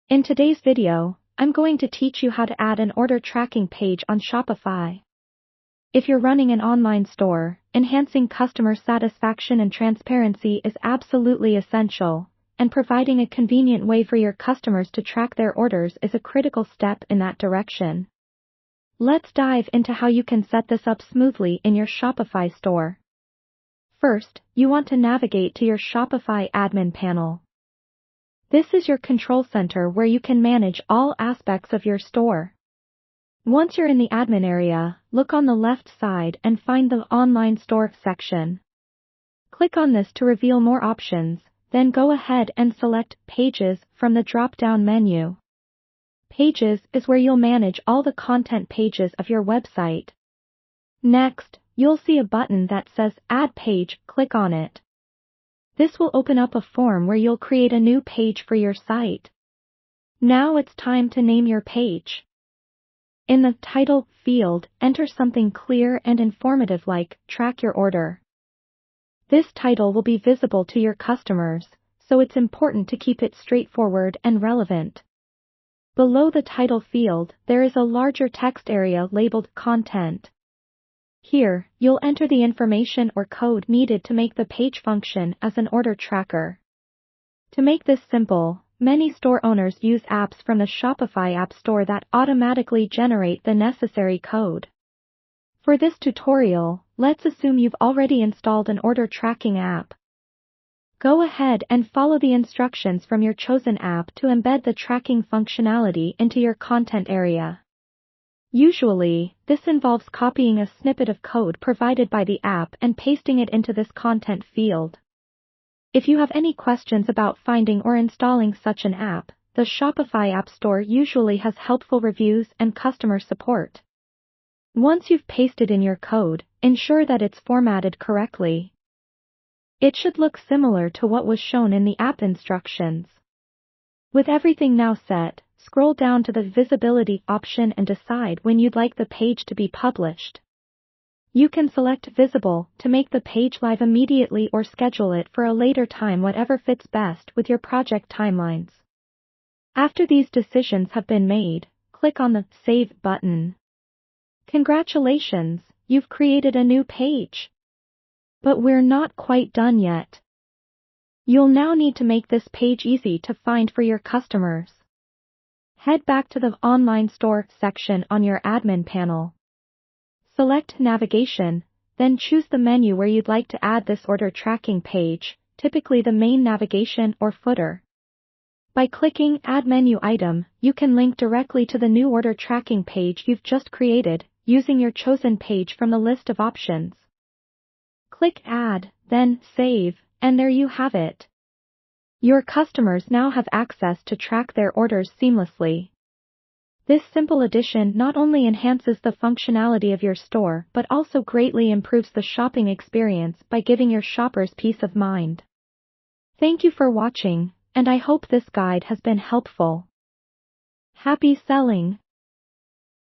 In today's video, I'm going to teach you how to add an order tracking page on Shopify. If you're running an online store, enhancing customer satisfaction and transparency is absolutely essential, and providing a convenient way for your customers to track their orders is a critical step in that direction. Let's dive into how you can set this up smoothly in your Shopify store. First, you want to navigate to your Shopify admin panel. This is your control center where you can manage all aspects of your store. Once you're in the admin area, look on the left side and find the Online Store section. Click on this to reveal more options, then go ahead and select Pages from the drop-down menu. Pages is where you'll manage all the content pages of your website. Next, you'll see a button that says Add Page, click on it. This will open up a form where you'll create a new page for your site. Now it's time to name your page. In the title field, enter something clear and informative like Track Your Order. This title will be visible to your customers, so it's important to keep it straightforward and relevant. Below the title field, there is a larger text area labeled Content. Here, you'll enter the information or code needed to make the page function as an order tracker. To make this simple, many store owners use apps from the Shopify App Store that automatically generate the necessary code. For this tutorial, let's assume you've already installed an order tracking app. Go ahead and follow the instructions from your chosen app to embed the tracking functionality into your content area. Usually, this involves copying a snippet of code provided by the app and pasting it into this content field. If you have any questions about finding or installing such an app, the Shopify App Store usually has helpful reviews and customer support. Once you've pasted in your code, ensure that it's formatted correctly. It should look similar to what was shown in the app instructions. With everything now set, scroll down to the Visibility option and decide when you'd like the page to be published. You can select Visible to make the page live immediately or schedule it for a later time, whatever fits best with your project timelines. After these decisions have been made, click on the Save button. Congratulations, you've created a new page. But we're not quite done yet. You'll now need to make this page easy to find for your customers. Head back to the Online Store section on your admin panel. Select Navigation, then choose the menu where you'd like to add this order tracking page, typically the main navigation or footer. By clicking Add Menu Item, you can link directly to the new order tracking page you've just created, using your chosen page from the list of options. Click Add, then Save, and there you have it. Your customers now have access to track their orders seamlessly. This simple addition not only enhances the functionality of your store but also greatly improves the shopping experience by giving your shoppers peace of mind. Thank you for watching, and I hope this guide has been helpful. Happy selling!